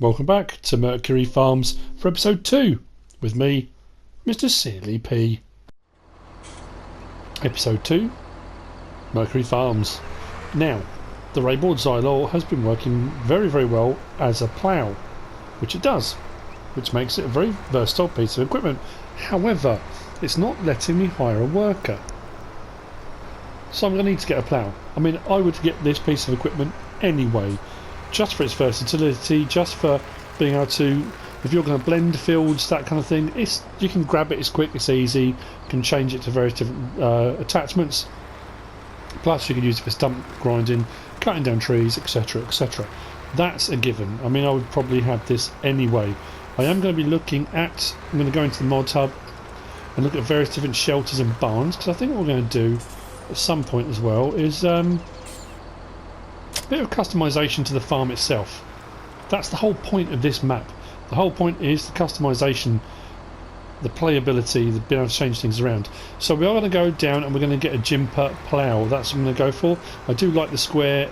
Welcome back to Mercury Farms for episode 2 with me, MrSealyp. Episode 2, Mercury Farms. Now, the Rabaud Xylor has been working very well as a plough, which it does, which makes it a very versatile piece of equipment. However, it's not letting me hire a worker. So I'm going to need to get a plough. I mean, I would get this piece of equipment anyway, just for its versatility, just for being able to, if you're going to blend fields, that kind of thing, you can grab it, it's quick, it's easy, you can change it to various different attachments, plus you can use it for stump grinding, cutting down trees, etc, etc. That's a given. I mean, I would probably have this anyway. I am going to be looking at, I'm going to go into the mod hub and look at various different shelters and barns, because I think what we're going to do at some point as well is a bit of customization to the farm itself. That's the whole point of this map. The whole point is the customization, the playability, the being able to change things around. So we are going to go down and we're going to get a JYMPA plough. That's what I'm going to go for. I do like the square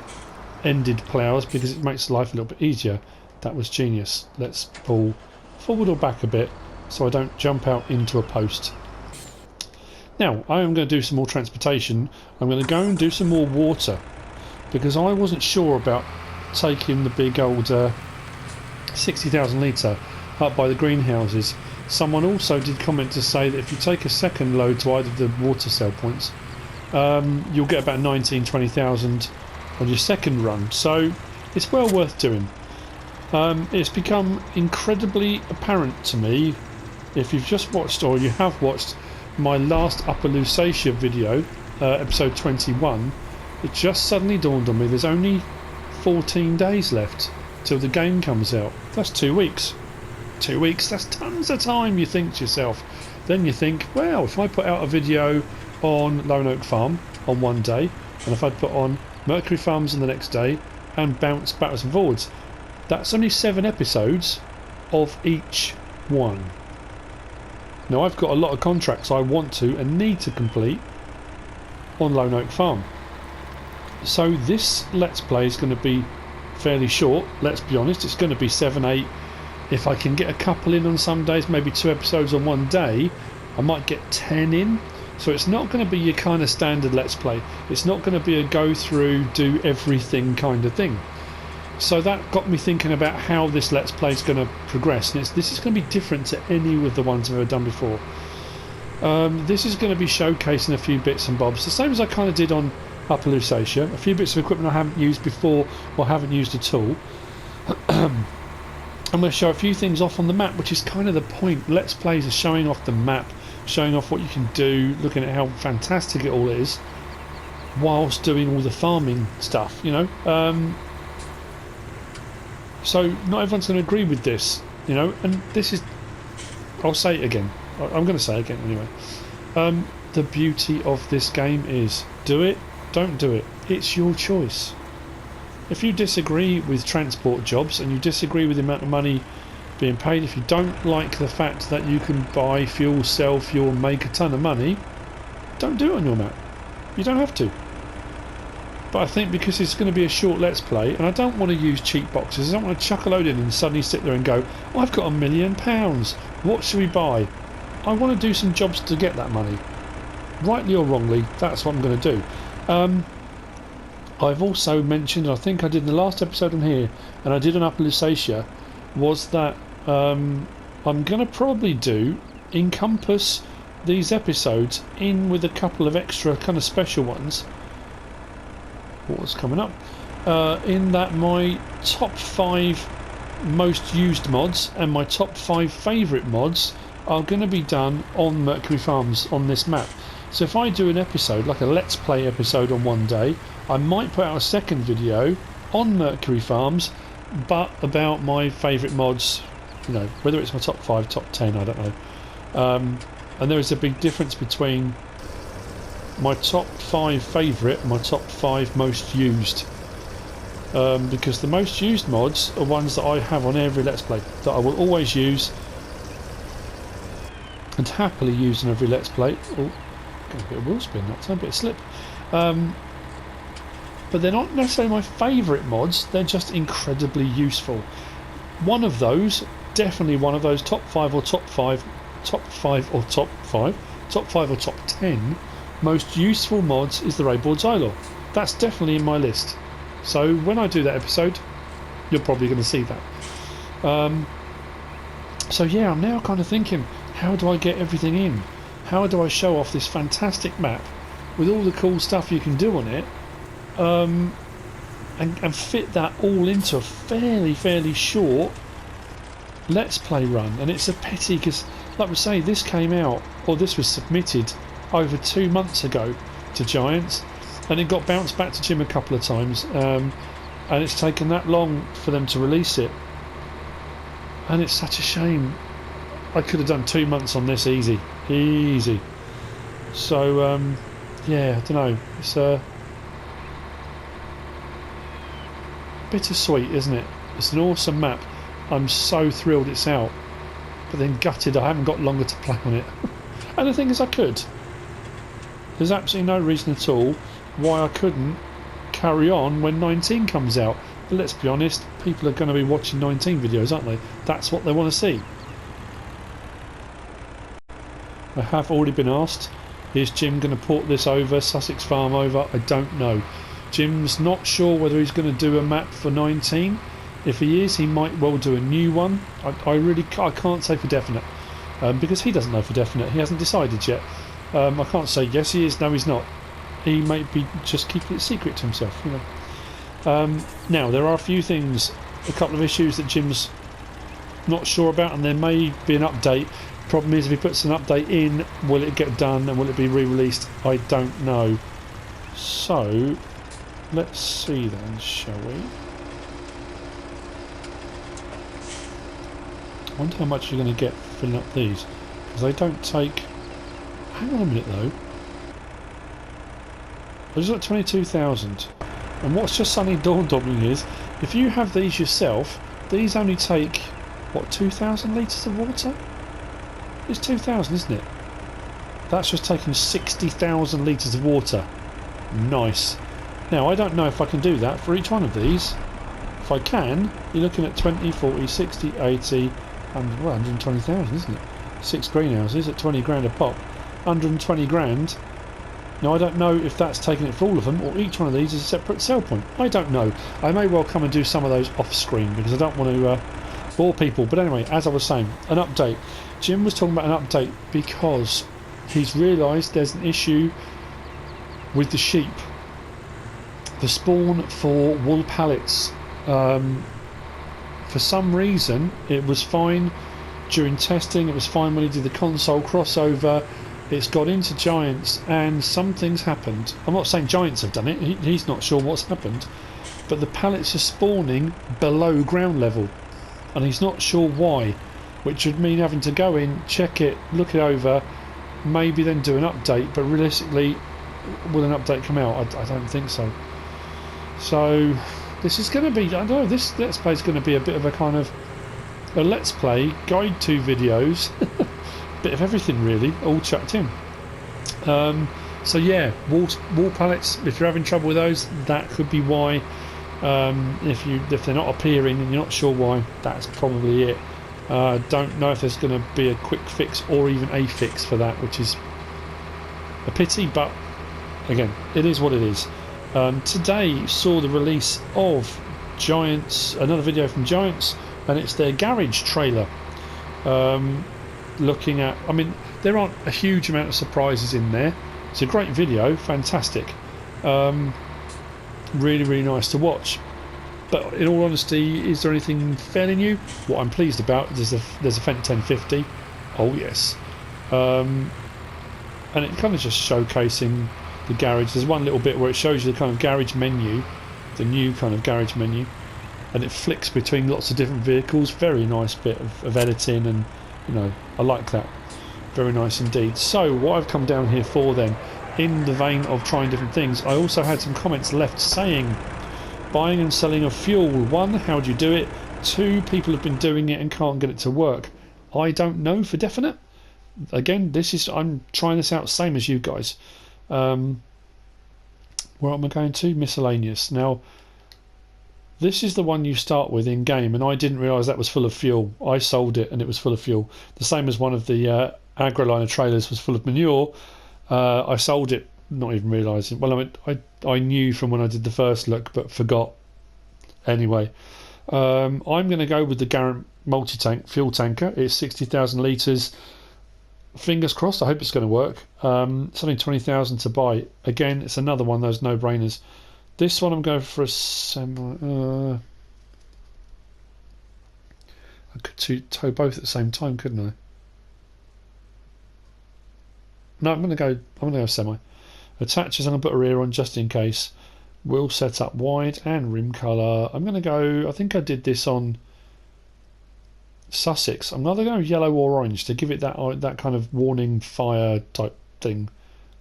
ended ploughs because it makes life a little bit easier. That was genius. Let's pull forward or back a bit so I don't jump out into a post. Now I am going to do some more transportation. I'm going to go and do some more water, because I wasn't sure about taking the big old 60,000 litre up by the greenhouses. Someone also did comment to say that if you take a second load to either of the water cell points, you'll get about 20,000 on your second run, so it's well worth doing. It's become incredibly apparent to me, if you've just watched or you have watched my last Upper Lusatia video, episode 21, it just suddenly dawned on me there's only 14 days left till the game comes out. That's 2 weeks. 2 weeks, that's tons of time, you think to yourself. Then you think, well, if I put out a video on Lone Oak Farm on one day, and if I put on Mercury Farms on the next day, and bounce backwards and forwards, that's only 7 episodes of each one. Now I've got a lot of contracts I want to and need to complete on Lone Oak Farm. So this Let's Play is going to be fairly short, let's be honest. It's going to be 7, 8. If I can get a couple in on some days, maybe 2 episodes on one day, I might get 10 in. So it's not going to be your kind of standard Let's Play. It's not going to be a go through, do everything kind of thing. So that got me thinking about how this Let's Play is going to progress. And this is going to be different to any of the ones I've ever done before. This is going to be showcasing a few bits and bobs, the same as I kind of did on Upper Lusatia. A few bits of equipment I haven't used before or haven't used at all. I'm going to show a few things off on the map, which is kind of the point. Let's Plays are showing off the map, showing off what you can do, looking at how fantastic it all is, whilst doing all the farming stuff, you know. So not everyone's going to agree with this, you know, and this is, I'll say it again, I'm going to say it again anyway. The beauty of this game is, do it, don't do it, it's your choice. If you disagree with transport jobs and you disagree with the amount of money being paid, if you don't like the fact that you can buy fuel, sell fuel, make a ton of money, don't do it on your map. You don't have to. But I think because it's going to be a short Let's Play, and I don't want to use cheap boxes, I don't want to chuck a load in and suddenly sit there and go, I've got £1 million, what should we buy? I want to do some jobs to get that money. Rightly or wrongly, that's what I'm going to do. I've also mentioned, I think I did in the last episode on here, and I did on Upper Lusatia, was that I'm going to probably encompass these episodes in with a couple of extra kind of special ones. What's coming up? In that my top 5 most used mods and my top 5 favourite mods are going to be done on Mercury Farms on this map. So if I do an episode, like a Let's Play episode on one day, I might put out a second video on Mercury Farms, but about my favourite mods, you know, whether it's my top 5, top 10, I don't know. And there is a big difference between my top 5 favourite and my top 5 most used. Because the most used mods are ones that I have on every Let's Play, that I will always use and happily use in every Let's Play. Oh, got a bit of wheel spin that time, a bit of slip. But they're not necessarily my favourite mods, they're just incredibly useful. one of those, definitely one of those top 5 or top 10 most useful mods is the Rabaud Xylor. That's definitely in my list. So when I do that episode, you're probably going to see that. So yeah, I'm now kind of thinking, how do I get everything in? How do I show off this fantastic map with all the cool stuff you can do on it, and fit that all into a fairly short Let's Play run? And it's a pity because, like we say, this came out, or this was submitted over 2 months ago to Giants, and it got bounced back to Jim a couple of times, and it's taken that long for them to release it, and it's such a shame. I could have done 2 months on this easy. So yeah, I don't know, it's bittersweet, isn't it? It's an awesome map. I'm so thrilled it's out, but then gutted I haven't got longer to play on it. And the thing is, I could. There's absolutely no reason at all why I couldn't carry on when 19 comes out. But let's be honest, people are going to be watching 19 videos, aren't they? That's what they want to see. I have already been asked, is Jim going to port this over, Sussex Farm over? I don't know. Jim's not sure whether he's going to do a map for 19. If he is, he might well do a new one. I can't say for definite, because he doesn't know for definite. He hasn't decided yet. I can't say yes he is, no he's not. He may be just keeping it secret to himself, you know. Now there are a few things, a couple of issues that Jim's not sure about, and there may be an update. Problem is, if he puts an update in, will it get done and will it be re-released? I don't know. So let's see then, shall we? I wonder how much you're going to get filling up these, because they don't take... Hang on a minute though. I just got 22,000, and what's just suddenly dawned on me is, if you have these yourself, these only take, what, 2,000 litres of water? It's 2,000, isn't it? That's just taking 60,000 litres of water. Nice. Now, I don't know if I can do that for each one of these. If I can, you're looking at 20, 40, 60, 80, and, well, 120,000, isn't it? 6 greenhouses at 20 grand a pop. 120 grand. Now, I don't know if that's taking it for all of them, or each one of these is a separate sell point. I don't know. I may well come and do some of those off screen, because I don't want to bore people. But anyway, as I was saying, an update. Jim was talking about an update because he's realised there's an issue with the sheep. The spawn for wool pallets. For some reason, it was fine during testing. It was fine when he did the console crossover. It's got into Giants, and something's happened. I'm not saying Giants have done it. He's not sure what's happened, but the pallets are spawning below ground level, and he's not sure why. Which would mean having to go in, check it, look it over, maybe then do an update. But realistically, will an update come out? I don't think so. So this is going to be, I don't know, this Let's Play is going to be a bit of a kind of a Let's Play, guide to videos, bit of everything really, all chucked in. So yeah, wall pallets, if you're having trouble with those, that could be why. If they're not appearing and you're not sure why, that's probably it. Don't know if there's going to be a quick fix or even a fix for that, which is a pity, but again, it is what it is. Today saw the release of Giants, another video from Giants, and it's their garage trailer. Looking at, I mean, there aren't a huge amount of surprises in there. It's a great video, fantastic, really nice to watch. But in all honesty, is there anything fairly new? What I'm pleased about is there's a Fendt 1050. Oh yes, and it kind of just showcasing the garage. There's one little bit where it shows you the kind of garage menu, the new kind of garage menu, and it flicks between lots of different vehicles. Very nice bit of editing, and you know, I like that. Very nice indeed. So what I've come down here for then, in the vein of trying different things, I also had some comments left saying, buying and selling of fuel. 1, how do you do it? 2, people have been doing it and can't get it to work. I don't know for definite. Again, I'm trying this out same as you guys. Where am I going to? Miscellaneous. Now, This is the one you start with in game, and I didn't realise that was full of fuel. I sold it and it was full of fuel. The same as one of the Agroliner trailers was full of manure. I sold it, not even realising. Well, I knew from when I did the first look, but forgot. Anyway, I'm going to go with the Garant multi-tank fuel tanker. It's 60,000 litres. Fingers crossed. I hope it's going to work. It's only 20,000 to buy. Again, it's another one of those no-brainers. This one I'm going for a semi. I could tow both at the same time, couldn't I? No, I'm going to go semi. Attachers, I'm going to put a rear on just in case. Wheel set up wide and rim colour. I'm going to go. I think I did this on Sussex. I'm either going yellow or orange to give it that kind of warning fire type thing.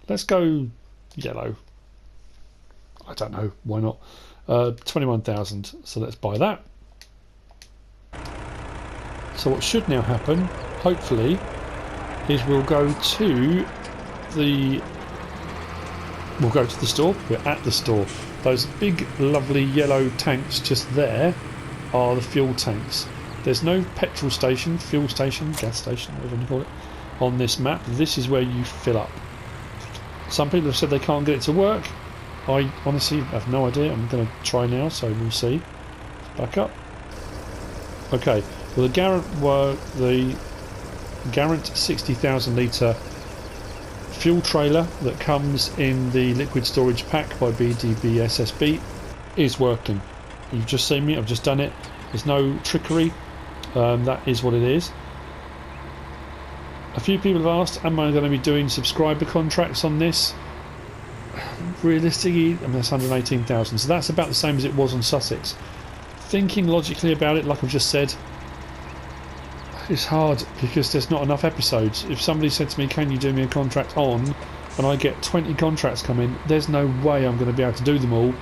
Let's go yellow. I don't know, why not? 21,000, so let's buy that. So what should now happen, hopefully, is we'll go to the store. We're at the store. Those big lovely yellow tanks just there are the fuel tanks. There's no petrol station, fuel station, gas station, whatever you call it, on this map. This is where you fill up. Some people have said they can't get it to work. I honestly have no idea. I'm going to try now, so we'll see. Back up. Okay, well the Garant 60,000 litre fuel trailer that comes in the liquid storage pack by Bdbssb is working. You've just seen me, I've just done it. There's no trickery. That is what it is. A few people have asked, am I going to be doing subscriber contracts on this? Realistically, I mean, that's 118,000, so that's about the same as it was on Sussex. Thinking logically about it, like I've just said, it's hard because there's not enough episodes. If somebody said to me, can you do me a contract on, and I get 20 contracts come in, there's no way I'm going to be able to do them all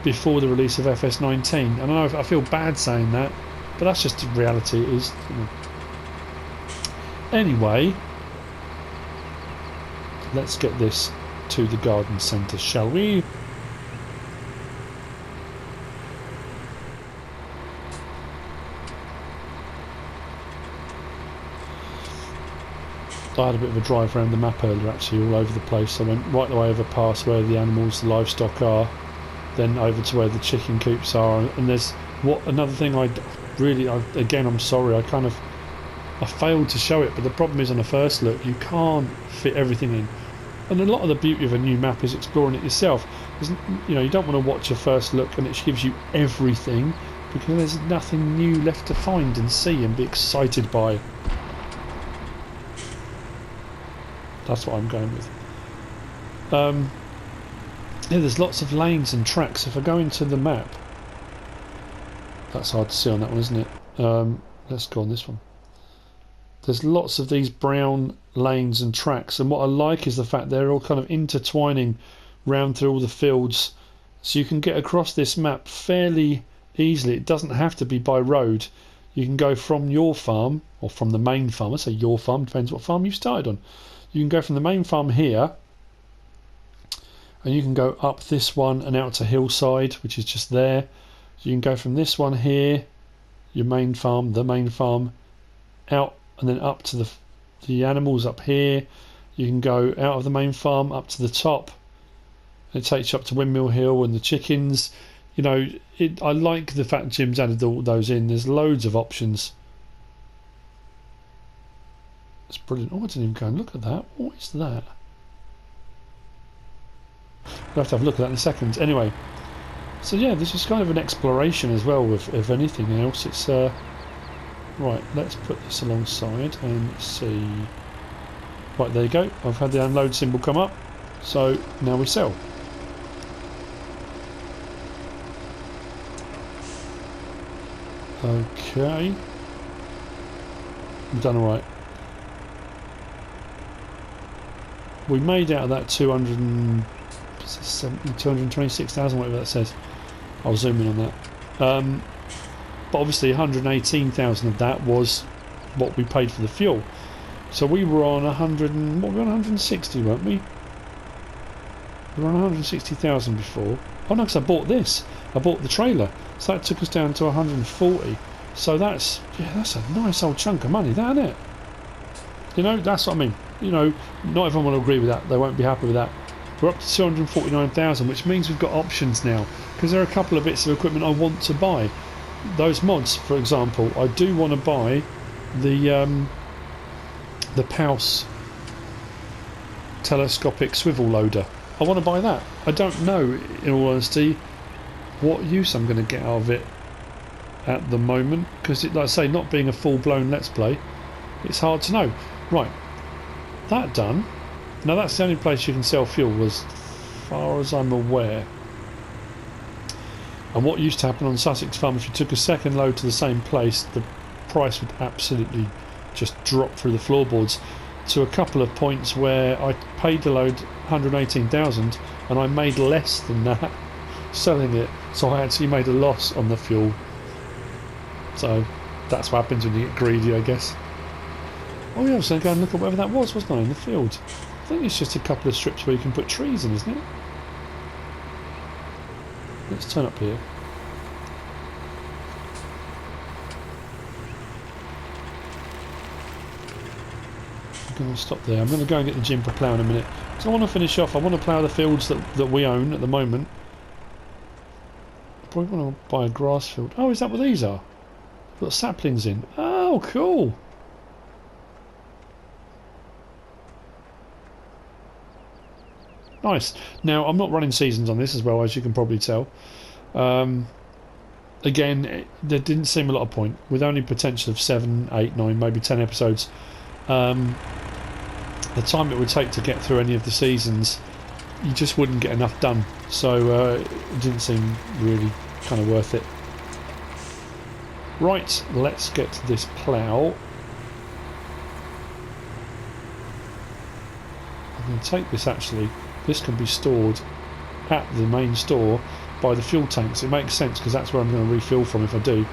before the release of FS19. And I know I feel bad saying that, but that's just the reality. It is. Anyway, let's get this to the garden centre, shall we? I had a bit of a drive around the map earlier, actually, all over the place. I went right the way over past where the animals, the livestock are, then over to where the chicken coops are, and there's another thing again, I'm sorry, I failed to show it, but the problem is on the first look you can't fit everything in. And a lot of the beauty of a new map is exploring it yourself. You don't want to watch a first look and it gives you everything, because there's nothing new left to find and see and be excited by. That's what I'm going with. Yeah, there's lots of lanes and tracks. If I go into the map, that's hard to see on that one, isn't it? Let's go on this one. There's lots of these brown lanes and tracks, and what I like is the fact they're all kind of intertwining round through all the fields, so you can get across this map fairly easily. It doesn't have to be by road. You can go from your farm, or from the main farm. I say your farm, depends what farm you started on. You can go from the main farm here, and you can go up this one and out to Hillside, which is just there. So you can go from this one here, your main farm, the main farm, out and then up to the animals up here. You can go out of the main farm up to the top. It takes you up to Windmill Hill and the chickens. I like the fact Jim's added all those in. There's loads of options. It's brilliant. Oh, I didn't even go and look at that. What is that? We'll have to have a look at that in a second. Anyway, so yeah, this is kind of an exploration as well, if anything else. It's right, let's put this alongside and see. Right, there you go. I've had the unload symbol come up, so now we sell. Okay, we've done all right. We made out of that 226,000, whatever that says. I'll zoom in on that. But obviously 118,000 of that was what we paid for the fuel. So we were on 160, weren't we? We were on 160,000 before. Oh no, because I bought this. I bought the trailer. So that took us down to 140. So that's a nice old chunk of money, that, isn't it? You know, that's what I mean. You know, not everyone will agree with that. They won't be happy with that. We're up to 249,000, which means we've got options now. Because there are a couple of bits of equipment I want to buy. Those mods, for example, I do want to buy the Pous telescopic swivel loader. I want to buy that. I don't know, in all honesty, what use I'm going to get out of it at the moment, because like I say, not being a full-blown Let's Play, it's hard to know. Right, that done. Now that's the only place you can sell fuel, as far as I'm aware. And what used to happen on Sussex Farm, if you took a second load to the same place, the price would absolutely just drop through the floorboards, to a couple of points where I paid the load 118,000 and I made less than that selling it, so I actually made a loss on the fuel. So that's what happens when you get greedy, I guess. Oh yeah, I was going to go and look at whatever that was, wasn't I, in the field? I think it's just a couple of strips where you can put trees in, isn't it? Let's turn up here. I'm going to stop there. I'm going to go and get the JYMPA plough in a minute. So I want to finish off. I want to plough the fields that we own at the moment. I probably want to buy a grass field. Oh, is that what these are? Got saplings in. Oh, cool. Nice. Now, I'm not running seasons on this as well, as you can probably tell. Again, there didn't seem a lot of point. With only potential of 7, 8, 9, maybe 10 episodes. The time it would take to get through any of the seasons, you just wouldn't get enough done. So it didn't seem really kind of worth it. Right, let's get to this plough. I'm going to take this actually. This can be stored at the main store by the fuel tanks. It makes sense because that's where I'm going to refill from if I do.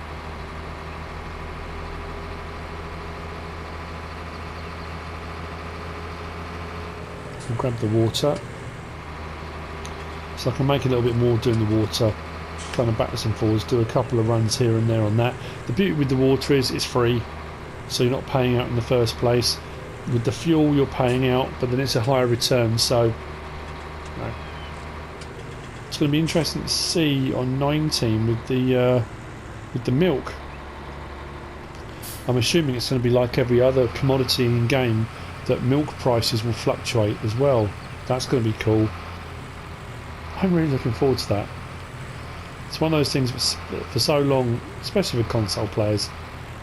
I'll grab the water. So I can make a little bit more doing the water. Kind of backwards and forwards, do a couple of runs here and there on that. The beauty with the water is it's free, so you're not paying out in the first place. With the fuel you're paying out, but then it's a higher return, so no. It's going to be interesting to see on 19 with the milk. I'm assuming it's going to be like every other commodity in game, that milk prices will fluctuate as well. That's going to be cool. I'm really looking forward to that. It's one of those things for so long, especially with console players,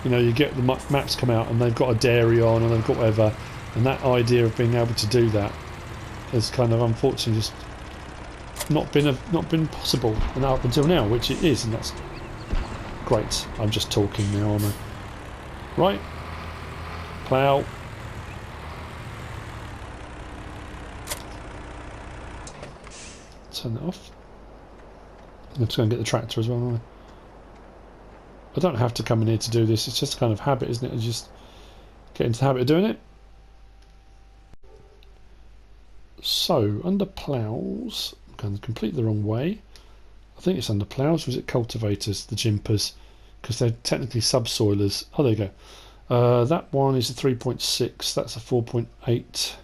you know, you get the maps come out and they've got a dairy on and they've got whatever, and that idea of being able to do that has kind of unfortunately just not been possible, and up until now, which it is, and that's great. I'm just talking now, aren't I? Right, plough. Turn that off. Let's go and get the tractor as well, aren't I don't have to come in here to do this, it's just a kind of habit, isn't it? I just get into the habit of doing it. So, under ploughs, I'm going completely the wrong way. I think it's under ploughs, or is it cultivators, the JYMPAs? Because they're technically subsoilers. Oh, there you go. That one is a 3.6, that's a 4.8.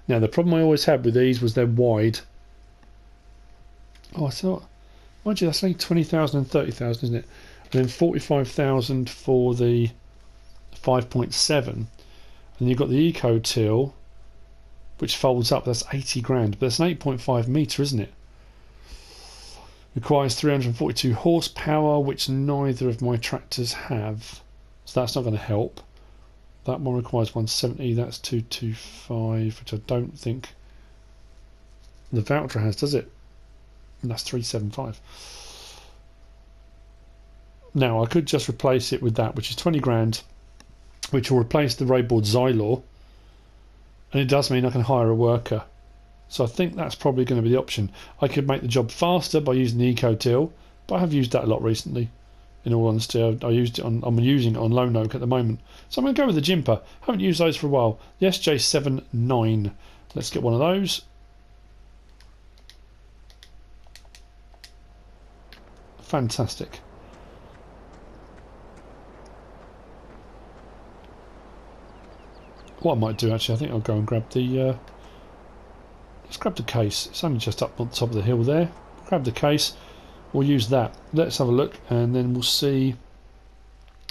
Now, the problem I always had with these was they're wide. Oh, I thought, mind you, that's only 20,000 and 30,000, isn't it? And then 45,000 for the 5.7, and you've got the Eco Till, which folds up. That's 80 grand, but that's an 8.5 metre, isn't it? Requires 342 horsepower, which neither of my tractors have, so that's not going to help. That one requires 170. That's 225, which I don't think the Valtra has, does it? And that's 375. Now I could just replace it with that, which is 20 grand, which will replace the Rabaud Xylor, and it does mean I can hire a worker. So I think that's probably going to be the option. I could make the job faster by using the Eco Till, but I have used that a lot recently. In all honesty, I used it on. I'm using it on Lone Oak at the moment, so I'm going to go with the JYMPA. Haven't used those for a while. The SJ79. Let's get one of those. Fantastic. What I might do actually, I think I'll go and grab the let's grab the case. It's only just up on top of the hill there. Grab the case, we'll use that. Let's have a look and then we'll see.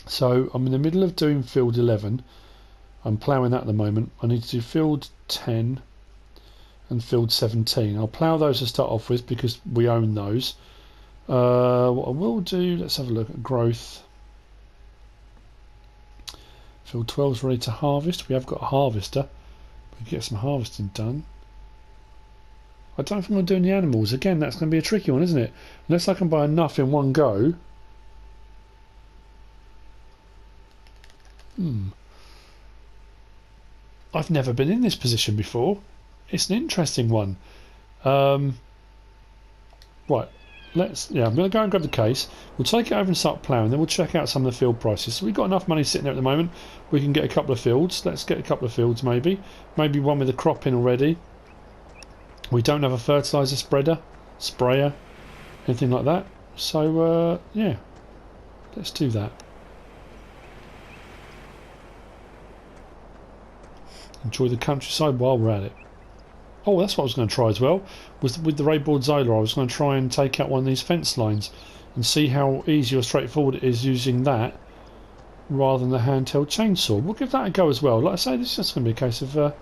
So I'm in the middle of doing field 11. I'm ploughing that at the moment. I need to do field 10 and field 17. I'll plough those to start off with because we own those. What I will do, let's have a look at growth. Field 12 is ready to harvest. We have got a harvester. We can get some harvesting done. I don't think I'm doing the animals. Again, that's going to be a tricky one, isn't it? Unless I can buy enough in one go. I've never been in this position before. It's an interesting one. Right. I'm going to go and grab the case. We'll take it over and start ploughing. Then we'll check out some of the field prices. So we've got enough money sitting there at the moment. We can get a couple of fields. Let's get a couple of fields maybe. Maybe one with a crop in already. We don't have a fertiliser sprayer, anything like that. So, yeah. Let's do that. Enjoy the countryside while we're at it. Oh, that's what I was going to try as well. With the Rabaud Xylor, I was going to try and take out one of these fence lines and see how easy or straightforward it is using that rather than the handheld chainsaw. We'll give that a go as well. Like I say, this is just going to be a case of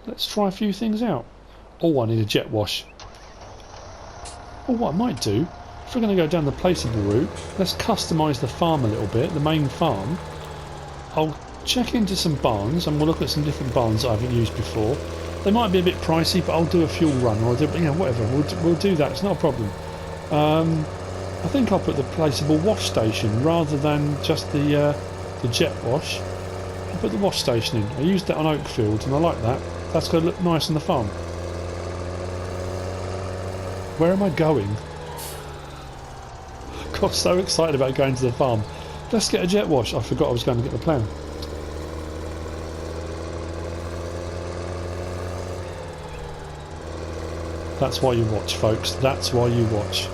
let's try a few things out. Oh, I need a jet wash. Oh, what I might do, if we're going to go down the placeable route, let's customise the farm a little bit, the main farm. I'll check into some barns and we'll look at some different barns that I haven't used before. They might be a bit pricey, but I'll do a fuel run or I'll do, whatever. We'll do that. It's not a problem. I think I'll put the placeable wash station rather than just the jet wash. I'll put the wash station in. I used that on Oakfield and I like that. That's going to look nice on the farm. Where am I going? Got so excited about going to the farm. Let's get a jet wash. I forgot I was going to get the plough. That's why you watch, folks. That's why you watch.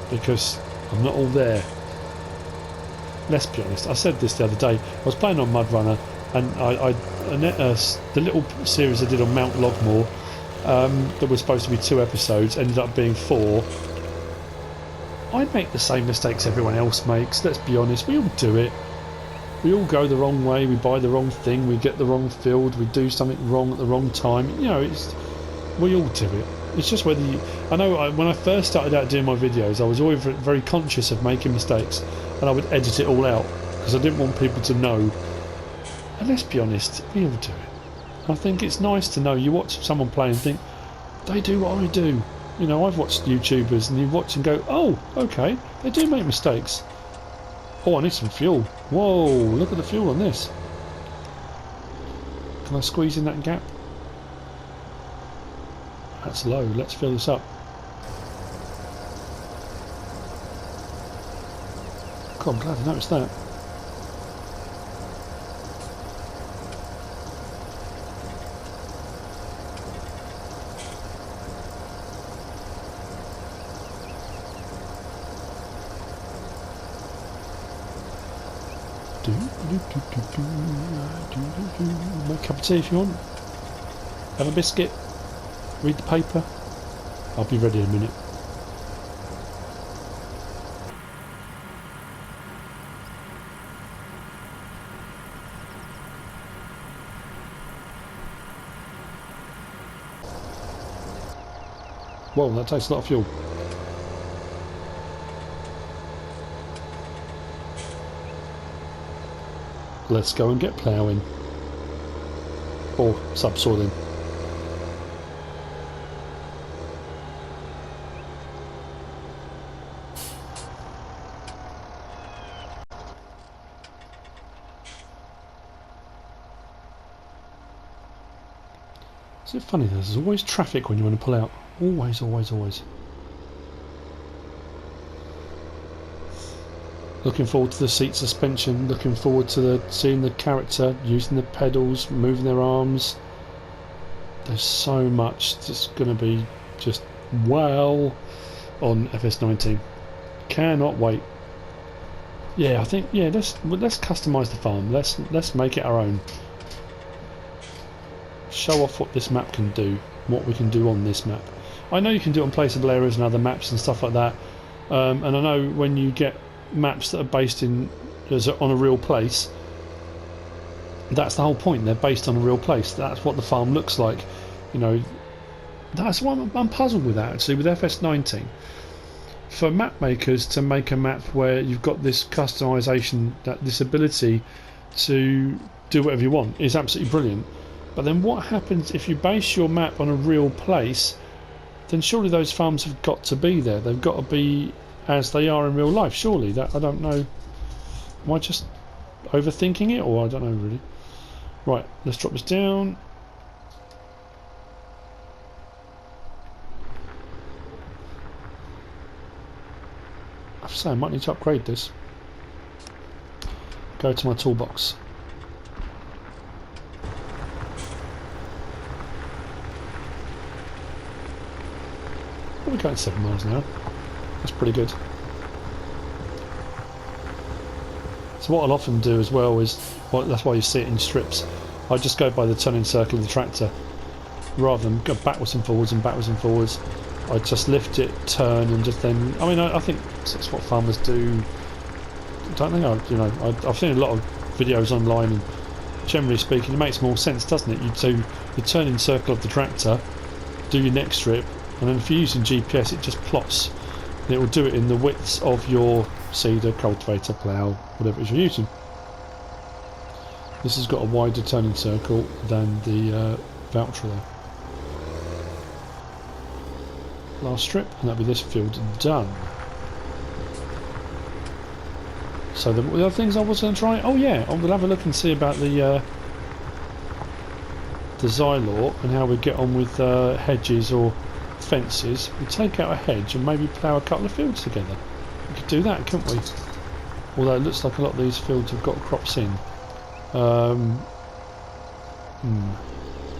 Because I'm not all there. Let's be honest. I said this the other day. I was playing on Mud Runner, and the little series I did on Mount Logmore that was supposed to be 2 episodes ended up being 4. I make the same mistakes everyone else makes. Let's be honest. We all do it. We all go the wrong way. We buy the wrong thing. We get the wrong field. We do something wrong at the wrong time. You know, we all do it. It's just whether you... I know when I first started out doing my videos, I was always very conscious of making mistakes, and I would edit it all out because I didn't want people to know. And let's be honest, we all do it. I think it's nice to know. You watch someone play and think, they do what I do. You know, I've watched YouTubers and you watch and go, oh, okay, they do make mistakes. Oh, I need some fuel. Whoa, look at the fuel on this. Can I squeeze in that gap? That's low. Let's fill this up. God, I'm glad I noticed that. Make a cup of tea if you want. Have a biscuit. Read the paper. I'll be ready in a minute. Whoa, that takes a lot of fuel. Let's go and get ploughing. Or subsoiling. Is it funny, there's always traffic when you want to pull out. Always, always, always. Looking forward to the seat suspension, looking forward to seeing the character, using the pedals, moving their arms. There's so much that's going to be just wow on FS19. Cannot wait. Yeah, I think let's customise the farm. Let's make it our own. Show off what this map can do, what we can do on this map. I know you can do it on placeable areas and other maps and stuff like that. And I know when you get maps that are based on a real place, that's the whole point. They're based on a real place. That's what the farm looks like. You know, that's what I'm puzzled with that actually with FS19. For map makers to make a map where you've got this customization, this ability to do whatever you want is absolutely brilliant. But then what happens if you base your map on a real place? Then surely those farms have got to be there. They've got to be as they are in real life. Surely that, I don't know. Am I just overthinking it, or I don't know really? Right, let's drop this down. So I might need to upgrade this. Go to my toolbox. We're going 7 miles an hour. That's pretty good. So what I'll often do as well is, that's why you see it in strips, I just go by the turning circle of the tractor. Rather than go backwards and forwards and backwards and forwards, I just lift it, turn, and just then. I mean, I think that's what farmers do. Don't think I've seen a lot of videos online, and generally speaking, it makes more sense, doesn't it? You do the turning circle of the tractor, do your next strip, and then if you're using GPS, it just plots, and it will do it in the widths of your seeder, cultivator, plough, whatever it is you're using. This has got a wider turning circle than the voucher there. Last strip, and that'll be this field done. So the other things I was going to try, we'll have a look and see about the Xylor and how we get on with hedges or fences. We take out a hedge and maybe plough a couple of fields together. We could do that, couldn't we? Although it looks like a lot of these fields have got crops in.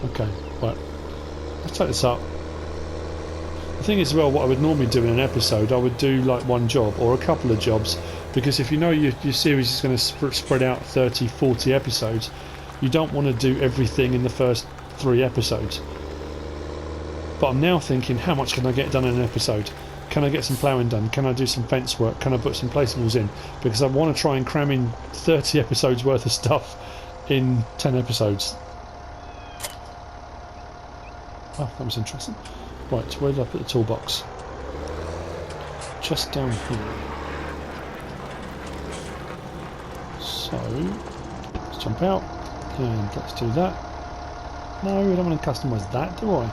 Okay, right. Let's take this up. The thing is, well, what I would normally do in an episode, I would do like one job or a couple of jobs, because if you know your series is going to spread out 30, 40 episodes, you don't want to do everything in the first 3 episodes. But I'm now thinking, how much can I get done in an episode? Can I get some ploughing done? Can I do some fence work? Can I put some placeables in? Because I want to try and cram in 30 episodes worth of stuff in 10 episodes. Oh, that was interesting. Right, where did I put the toolbox? Just down here. So, let's jump out, and let's do that. No, I don't want to customise that, do I?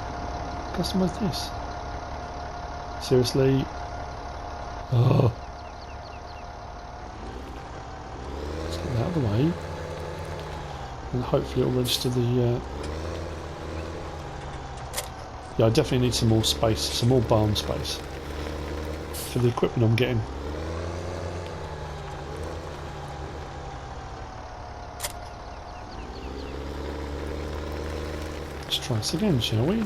Customise this. Seriously? Oh. Let's get that out of the way. And hopefully it'll register the... Yeah, I definitely need some more space, some more barn space for the equipment I'm getting. Let's try this again, shall we?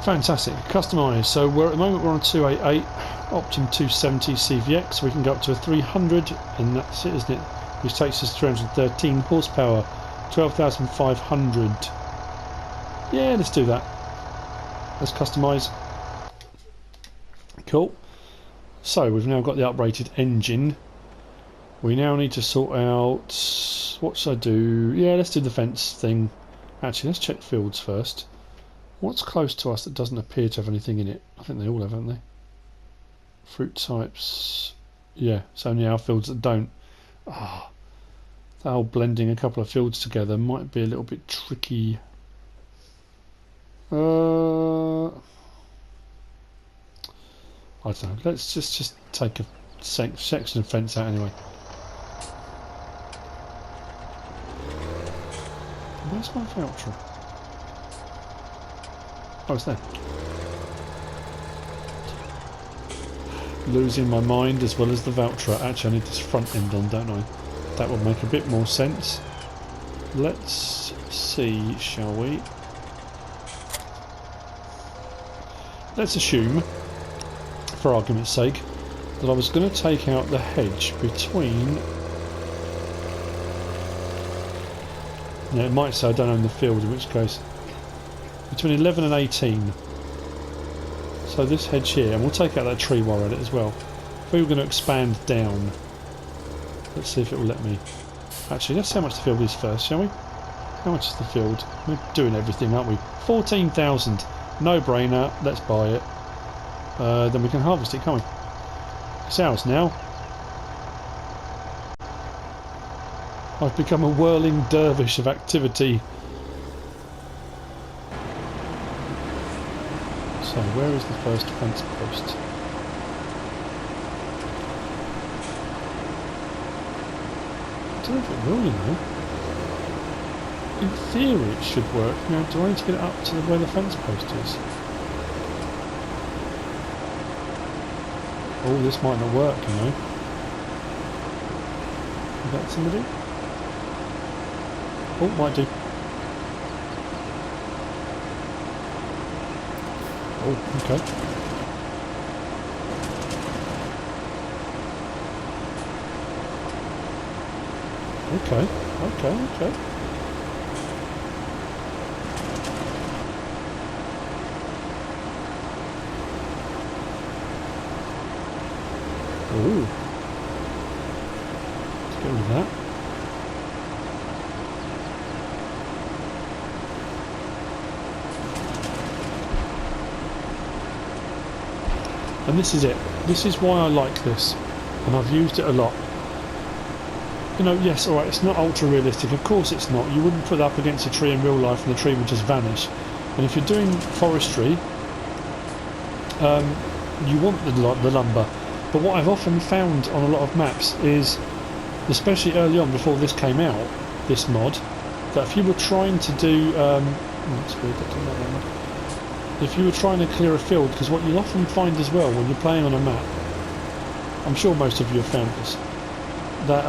Fantastic. Customise. So at the moment we're on 288, Optim 270 CVX. We can go up to a 300, and that's it, isn't it? Which takes us to 313 horsepower. 12,500. Yeah, let's do that. Let's customise. Cool. So we've now got the uprated engine. We now need to sort out... What should I do? Yeah, let's do the fence thing. Actually, let's check fields first. What's close to us that doesn't appear to have anything in it? I think they all have, haven't they? Fruit types. Yeah, it's only our fields that don't. Ah. That whole blending a couple of fields together might be a little bit tricky. I don't know. Let's just take a section of fence out anyway. Where's my voucher? Oh, it's there. Losing my mind as well as the voucher. Actually, I need this front end on, don't I? That would make a bit more sense. Let's see, shall we? let's assume, for argument's sake, that I was going to take out the hedge between... Yeah, it might say I don't own the field, in which case... Between 11 and 18. So this hedge here, and we'll take out that tree while we're at it as well. If we were going to expand down... Let's see if it will let me... Actually, let's see how much the field is first, shall we? How much is the field? We're doing everything, aren't we? 14,000. No brainer. Let's buy it. Then we can harvest it, can't we? It's ours now. I've become a whirling dervish of activity. So, where is the first fence post? I don't know if it will, you know. In theory it should work. Now, do I need to get it up to where the fence post is? Oh, this might not work, you know. Is that somebody? Oh, might do. Oh, okay. Okay. Ooh. Let's go with that. And this is it. This is why I like this. And I've used it a lot. You know, yes, alright, it's not ultra realistic. Of course it's not. You wouldn't put it up against a tree in real life and the tree would just vanish. And if you're doing forestry, you want the lumber. But what I've often found on a lot of maps is, especially early on before this came out, this mod, that if you were trying to do... that's weird, that didn't matter. If you were trying to clear a field, because what you'll often find as well when you're playing on a map, I'm sure most of you have found this, that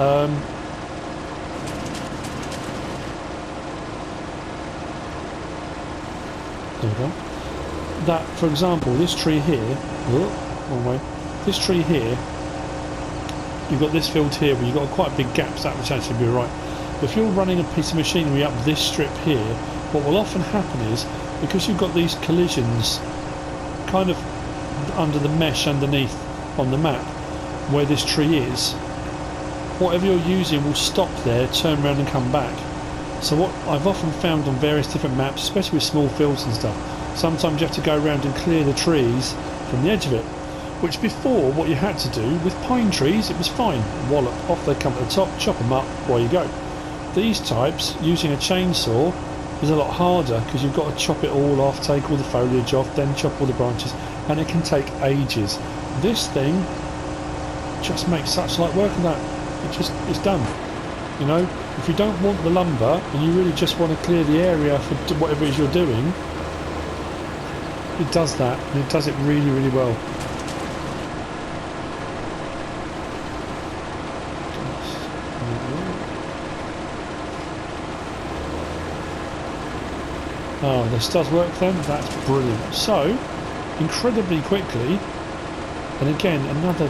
there we go. That, for example, this tree here, wrong way. This tree here, you've got this field here where you've got quite a big gap, so that would actually be right. But if you're running a piece of machinery up this strip here, what will often happen is, because you've got these collisions kind of under the mesh underneath on the map where this tree is, whatever you're using will stop there, turn around and come back. So what I've often found on various different maps, especially with small fields and stuff, sometimes you have to go around and clear the trees from the edge of it. Which before, what you had to do with pine trees, it was fine. Wallop, off they come to the top, chop them up, away you go. These types, using a chainsaw, is a lot harder because you've got to chop it all off, take all the foliage off, then chop all the branches, and it can take ages. This thing just makes such light work of that. It's done. You know, if you don't want the lumber and you really just want to clear the area for whatever it is you're doing, it does that, and it does it really, really well. Oh, this does work then? That's brilliant. So, incredibly quickly, and again, another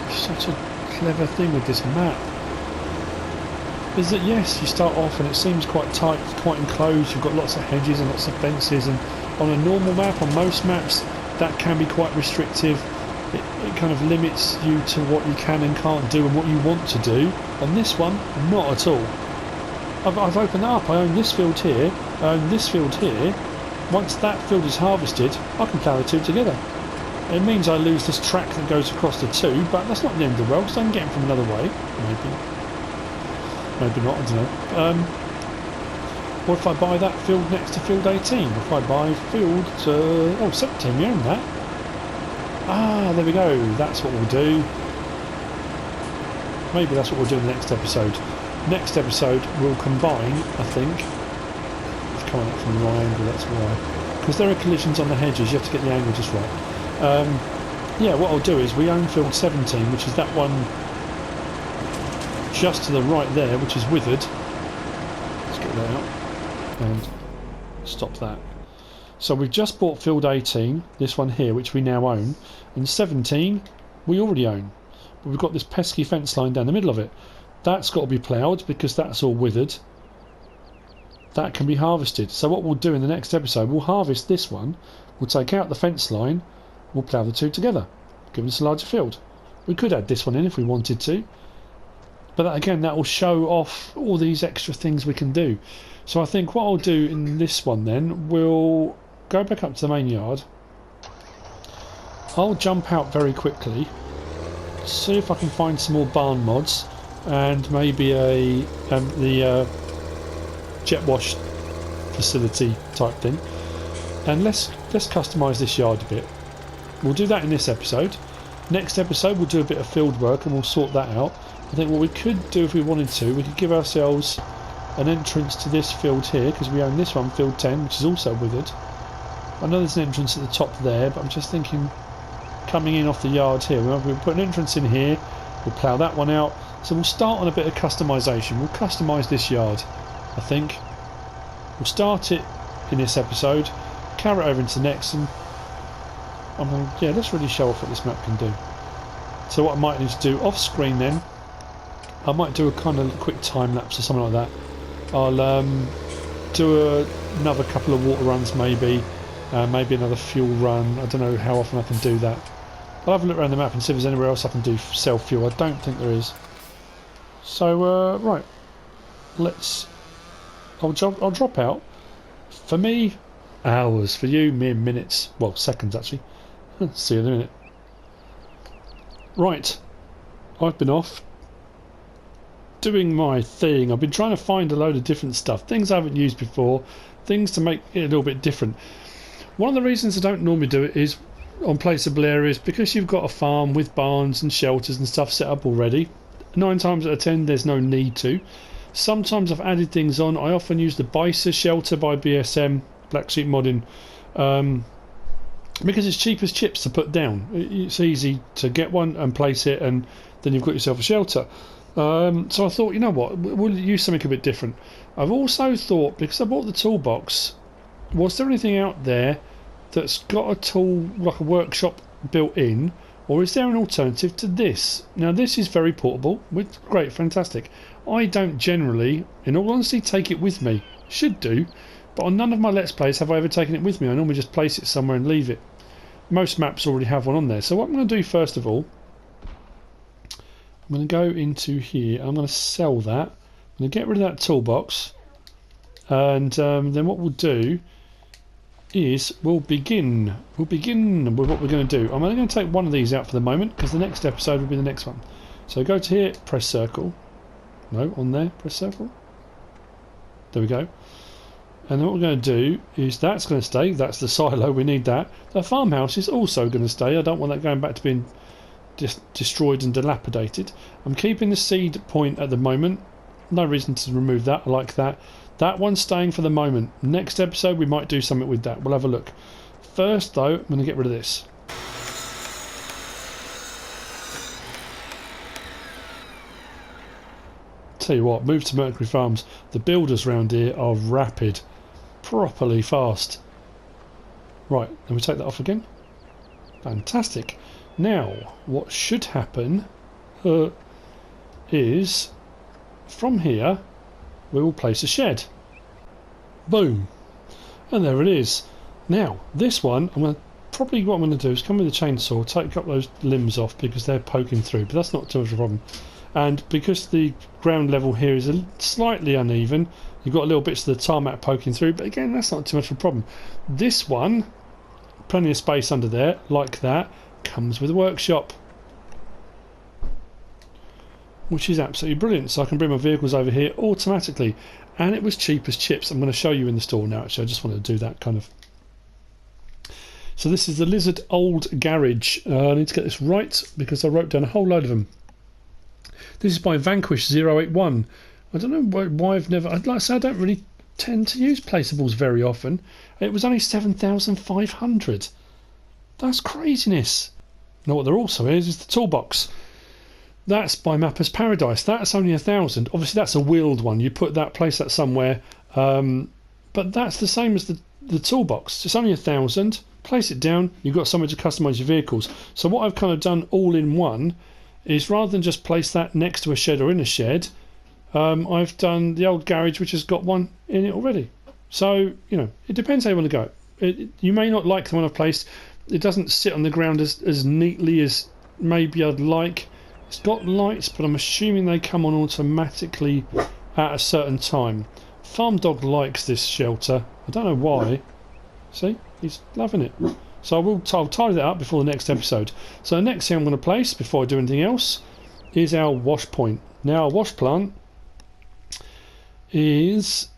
such a clever thing with this map, is that yes, you start off and it seems quite tight, quite enclosed, you've got lots of hedges and lots of fences, and on a normal map, on most maps, that can be quite restrictive. It kind of limits you to what you can and can't do and what you want to do. On this one, not at all. I've opened that up. I own this field here, I own this field here. Once that field is harvested, I can plough the two together. It means I lose this track that goes across the two, but that's not the end of the world, because I can get them from another way. Maybe not, I don't know. What if I buy that field next to field 18? If I buy field 17, we own that. Ah, there we go, that's what we'll do. Maybe that's what we'll do in the next episode. Next episode we'll combine, I think. It's coming up from the wrong angle, that's why. Because there are collisions on the hedges, you have to get the angle just right. Yeah, what I'll do is we own field 17, which is that one just to the right there, which is withered. Let's get that out and stop that. So we've just bought field 18, this one here, which we now own, and 17 we already own. But we've got this pesky fence line down the middle of it. That's got to be ploughed because that's all withered. That can be harvested. So what we'll do in the next episode, we'll harvest this one, we'll take out the fence line, we'll plough the two together, give us a larger field. We could add this one in if we wanted to, but that, again, that will show off all these extra things we can do. So I think what I'll do in this one then, we'll go back up to the main yard. I'll jump out very quickly, see if I can find some more barn mods and maybe the jet wash facility type thing, and let's customise this yard a bit. We'll do that in this episode. Next episode we'll do a bit of field work and we'll sort that out. I think what we could do if we wanted to, we could give ourselves an entrance to this field here, because we own this one, field 10, which is also withered. I know there's an entrance at the top there, but I'm just thinking coming in off the yard here, we'll put an entrance in here, we'll plough that one out. So we'll start on a bit of customisation. We'll customise this yard, I think. We'll start it in this episode, carry it over into the next, and yeah, let's really show off what this map can do. So what I might need to do off screen then, I might do a kind of quick time lapse or something like that. I'll do another couple of water runs maybe, maybe another fuel run. I don't know how often I can do that. I'll have a look around the map and see if there's anywhere else I can do sell fuel. I don't think there is. So right, I'll drop out. For me, hours. For you, mere minutes. Well, seconds actually. See you in a minute. Right, I've been off doing my thing. I've been trying to find a load of different stuff, things I haven't used before, things to make it a little bit different. One of the reasons I don't normally do it is on placeable areas, because you've got a farm with barns and shelters and stuff set up already. 9 times out of 10 there's no need to. Sometimes I've added things on. I often use the Bdbssb shelter by BSM, Blacksheep modding, because it's cheap as chips to put down. It's easy to get one and place it, and then you've got yourself a shelter. So I thought, you know what, we'll use something a bit different. I've also thought, because I bought the toolbox, was there anything out there that's got a tool, like a workshop built in, or is there an alternative to this? Now this is very portable, great, fantastic. I don't generally, in all honesty, take it with me. Should do, but on none of my Let's Plays have I ever taken it with me. I normally just place it somewhere and leave it. Most maps already have one on there. So what I'm going to do first of all, I'm going to go into here, I'm going to sell that, I'm going to get rid of that toolbox, and then what we'll do is we'll begin with what we're going to do. I'm only going to take one of these out for the moment, because the next episode will be the next one. So go to here, press circle, no, on there, press circle, there we go. And then what we're going to do is that's going to stay, that's the silo, we need that. The farmhouse is also going to stay, I don't want that going back to being destroyed and dilapidated. I'm keeping the seed point at the moment, no reason to remove that, I like that. That one's staying for the moment. Next episode we might do something with that, we'll have a look. First though, I'm going to get rid of this. Tell you what, move to Mercury Farms. The builders round here are rapid, properly fast. Right, then we take that off again. Fantastic. Now, what should happen is from here we will place a shed. Boom. And there it is. Now, this one, probably what I'm going to do is come with a chainsaw, take a couple of those limbs off because they're poking through, but that's not too much of a problem. And because the ground level here is slightly uneven, you've got little bits of the tarmac poking through, but again, that's not too much of a problem. This one, plenty of space under there, like that, comes with a workshop, which is absolutely brilliant. So I can bring my vehicles over here automatically, and it was cheap as chips. I'm going to show you in the store now, actually. I just wanted to do that kind of. So this is the Lizard Old Garage. I need to get this right because I wrote down a whole load of them. This is by Vanquish081. I don't know why I've never, like I say, I don't really tend to use placeables very often. It was only 7,500. That's craziness. Now what there also is the toolbox. That's by Mapper's Paradise. That's only 1,000. Obviously that's a wheeled one. You put that, place that somewhere. But that's the same as the the toolbox. It's only 1,000. Place it down. You've got somewhere to customise your vehicles. So what I've kind of done all in one is, rather than just place that next to a shed or in a shed, I've done the old garage, which has got one in it already. So, you know, it depends how you want to go. You may not like the one I've placed. It doesn't sit on the ground as neatly as maybe I'd like. It's got lights, but I'm assuming they come on automatically at a certain time. Farm Dog likes this shelter. I don't know why. See? He's loving it. So I'll tidy that up before the next episode. So the next thing I'm going to place, before I do anything else, is our wash point. Now, our wash plant is...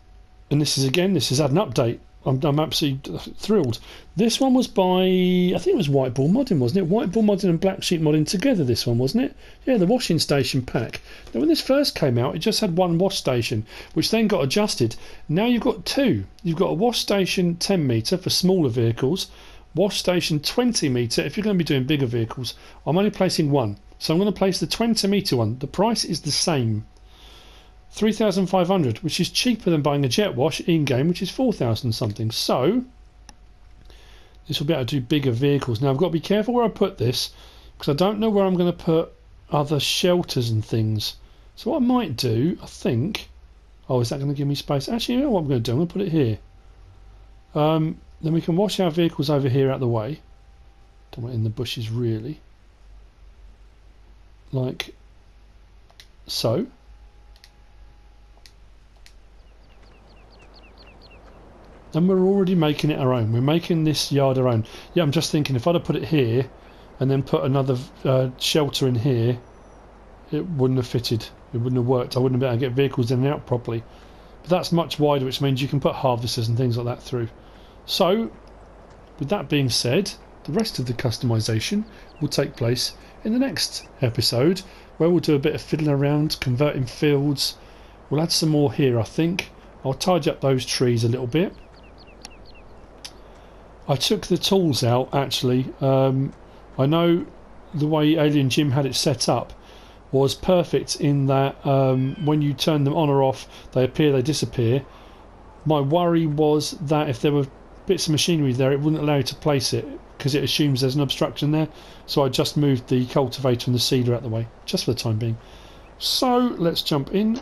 And this is an update. I'm absolutely thrilled. This one was by, I think it was White Ball Modding, wasn't it? White Ball Modding and Blacksheep Modding together, this one, wasn't it? Yeah, the washing station pack. Now, when this first came out, it just had one wash station, which then got adjusted. Now you've got two. You've got a wash station 10 metre for smaller vehicles, wash station 20 metre if you're going to be doing bigger vehicles. I'm only placing one. So I'm going to place the 20 metre one. The price is the same. 3,500, which is cheaper than buying a jet wash in-game, which is 4,000 something. So this will be able to do bigger vehicles. Now I've got to be careful where I put this, because I don't know where I'm going to put other shelters and things. So what I might do, I think... Oh, is that going to give me space? Actually, you know what I'm going to do? I'm going to put it here. Then we can wash our vehicles over here out the way. Don't want it in the bushes, really. Like so. And we're already making it our own. We're making this yard our own. Yeah, I'm just thinking, if I'd have put it here and then put another shelter in here, it wouldn't have fitted. It wouldn't have worked. I wouldn't have been able to get vehicles in and out properly. But that's much wider, which means you can put harvesters and things like that through. So, with that being said, the rest of the customisation will take place in the next episode, where we'll do a bit of fiddling around, converting fields. We'll add some more here, I think. I'll tidy up those trees a little bit. I took the tools out, actually. I know the way Alien Jim had it set up was perfect in that when you turn them on or off, they appear, they disappear. My worry was that if there were bits of machinery there, it wouldn't allow you to place it, because it assumes there's an obstruction there. So I just moved the cultivator and the seeder out the way, just for the time being. So let's jump in.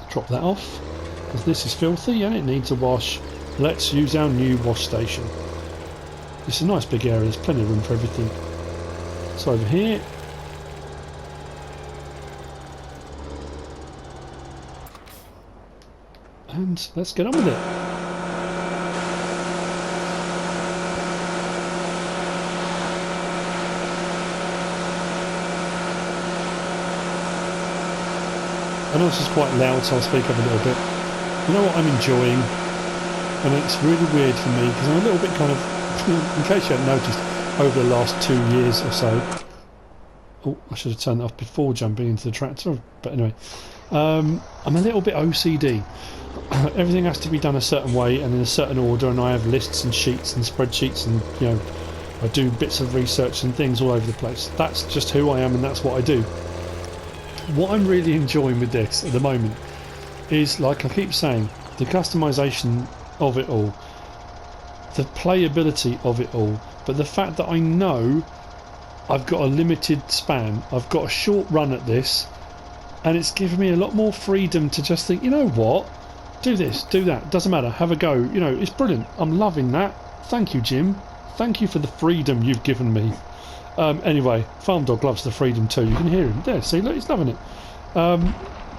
Drop that off, because this is filthy and it needs a wash. Let's use our new wash station. It's a nice big area, there's plenty of room for everything. So over here, and let's get on with it. I know this is quite loud, so I'll speak up a little bit. You know what I'm enjoying? And it's really weird for me, because I'm a little bit kind of, in case you haven't noticed, over the last 2 years or so. Oh, I should have turned that off before jumping into the tractor, but anyway. I'm a little bit OCD. Everything has to be done a certain way and in a certain order, and I have lists and sheets and spreadsheets, and you know, I do bits of research and things all over the place. That's just who I am, and that's what I do. What I'm really enjoying with this at the moment is, like I keep saying, the customisation of it all, the playability of it all, but the fact that I know I've got a limited span, I've got a short run at this, and it's given me a lot more freedom to just think, you know what, do this, do that, doesn't matter, have a go, you know, it's brilliant. I'm loving that. Thank you, Jim. Thank you for the freedom you've given me. Anyway, Farm Dog loves the freedom too. You can hear him there. See, look, he's loving it.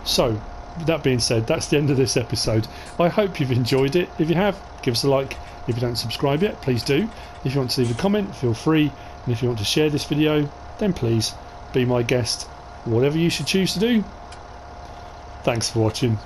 So, with that being said, that's the end of this episode. I hope you've enjoyed it. If you have, give us a like. If you don't subscribe yet, please do. If you want to leave a comment, feel free. And if you want to share this video, then please be my guest. Whatever you should choose to do. Thanks for watching.